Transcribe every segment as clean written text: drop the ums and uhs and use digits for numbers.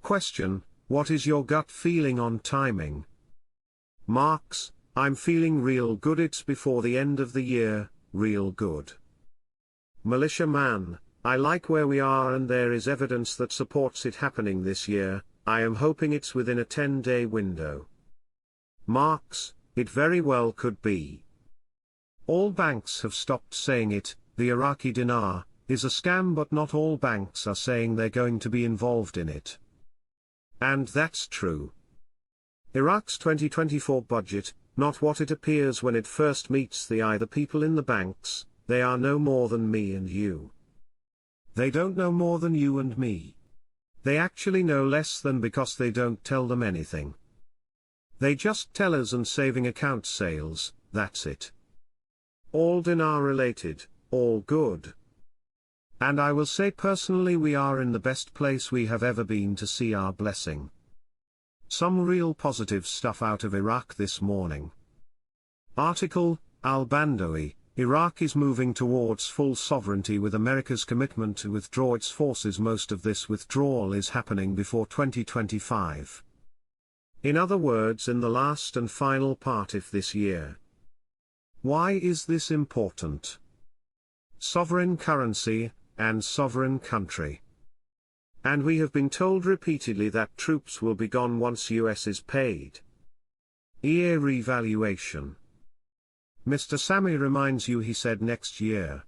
Question: what is your gut feeling on timing? Marks: I'm feeling real good, it's before the end of the year, real good. Militia Man: I like where we are and there is evidence that supports it happening this year. I am hoping it's within a 10-day window. Marks: it very well could be. All banks have stopped saying it. The Iraqi dinar is a scam, but not all banks are saying they're going to be involved in it. And that's true. Iraq's 2024 budget, not what it appears when it first meets the eye. The people in the banks, they are no more than me and you. They don't know more than you and me. They actually know less than, because they don't tell them anything. They just tell us and saving account sales, that's it. All dinar related, all good. And I will say personally, we are in the best place we have ever been to see our blessing. Some real positive stuff out of Iraq this morning. Article: Al-Bandawi, Iraq is moving towards full sovereignty with America's commitment to withdraw its forces. Most of this withdrawal is happening before 2025. In other words, in the last and final part of this year. Why is this important? Sovereign currency, and sovereign country. And we have been told repeatedly that troops will be gone once US is paid. EA revaluation. Mr. Sami reminds you, he said next year.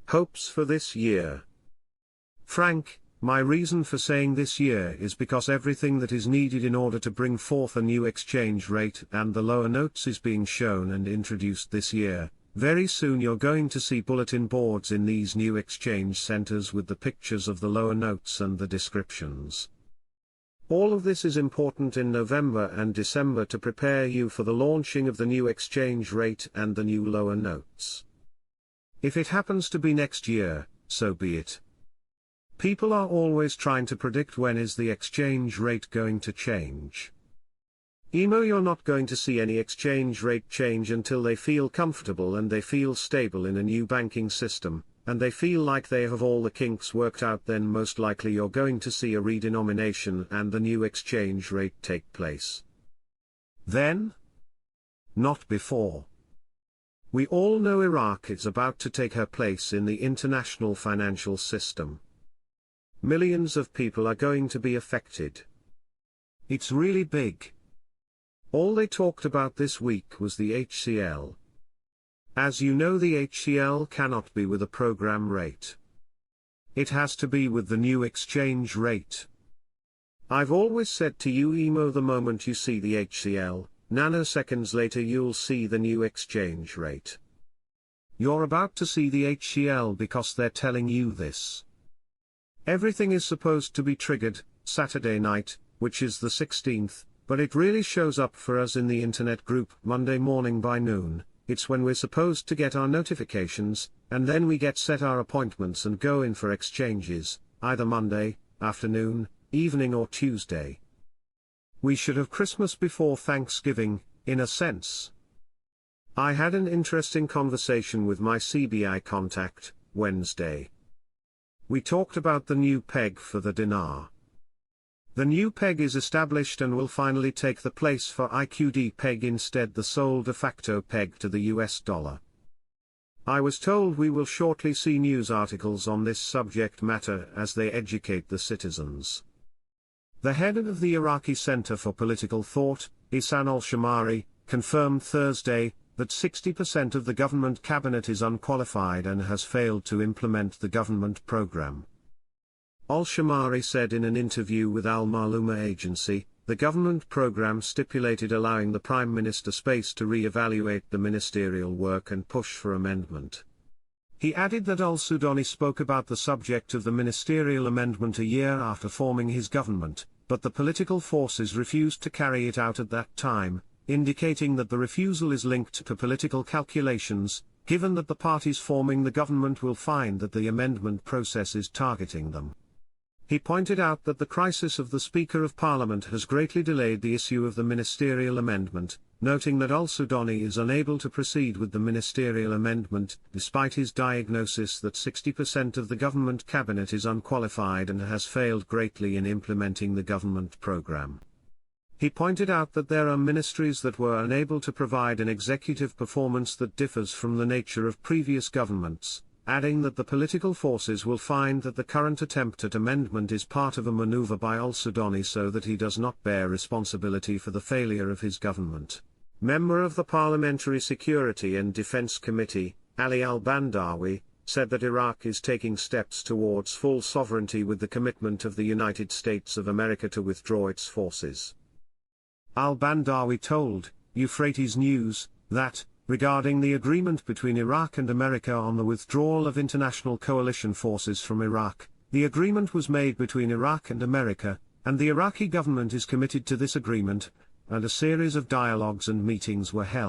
Hopes for this year. Frank, my reason for saying this year is because everything that is needed in order to bring forth a new exchange rate and the lower notes is being shown and introduced this year. Very soon you're going to see bulletin boards in these new exchange centers with the pictures of the lower notes and the descriptions. All of this is important in November and December to prepare you for the launching of the new exchange rate and the new lower notes. If it happens to be next year, so be it. People are always trying to predict when is the exchange rate going to change. You're not going to see any exchange rate change until they feel comfortable and they feel stable in a new banking system, and they feel like they have all the kinks worked out. Then most likely you're going to see a redenomination and the new exchange rate take place. Then? Not before. We all know Iraq is about to take her place in the international financial system. Millions of people are going to be affected. It's really big. All they talked about this week was the HCL. As you know, the HCL cannot be with a program rate. It has to be with the new exchange rate. I've always said to you, the moment you see the HCL, nanoseconds later you'll see the new exchange rate. You're about to see the HCL because they're telling you this. Everything is supposed to be triggered Saturday night, which is the 16th. But it really shows up for us in the internet group Monday morning by noon. It's when we're supposed to get our notifications, and then we get set our appointments and go in for exchanges, either Monday, afternoon, evening or Tuesday. We should have Christmas before Thanksgiving, in a sense. I had an interesting conversation with my CBI contact, Wednesday. We talked about the new peg for the dinar. The new peg is established and will finally take the place for IQD peg, instead the sole de facto peg to the US dollar. I was told we will shortly see news articles on this subject matter as they educate the citizens. The head of the Iraqi Center for Political Thought, Ihsan al-Shamari, confirmed Thursday that 60% of the government cabinet is unqualified and has failed to implement the government program. Al-Shamari said in an interview with Al-Maluma agency, the government program stipulated allowing the Prime Minister space to re-evaluate the ministerial work and push for amendment. He added that al-Sudani spoke about the subject of the ministerial amendment a year after forming his government, but the political forces refused to carry it out at that time, indicating that the refusal is linked to political calculations, given that the parties forming the government will find that the amendment process is targeting them. He pointed out that the crisis of the Speaker of Parliament has greatly delayed the issue of the ministerial amendment, noting that al-Sudani is unable to proceed with the ministerial amendment, despite his diagnosis that 60% of the government cabinet is unqualified and has failed greatly in implementing the government program. He pointed out that there are ministries that were unable to provide an executive performance that differs from the nature of previous governments, adding that the political forces will find that the current attempt at amendment is part of a maneuver by al-Sudani so that he does not bear responsibility for the failure of his government. Member of the Parliamentary Security and Defense Committee, Ali al-Bandawi, said that Iraq is taking steps towards full sovereignty with the commitment of the United States of America to withdraw its forces. Al-Bandawi told Euphrates News that, regarding the agreement between Iraq and America on the withdrawal of international coalition forces from Iraq, the agreement was made between Iraq and America, and the Iraqi government is committed to this agreement, and a series of dialogues and meetings were held.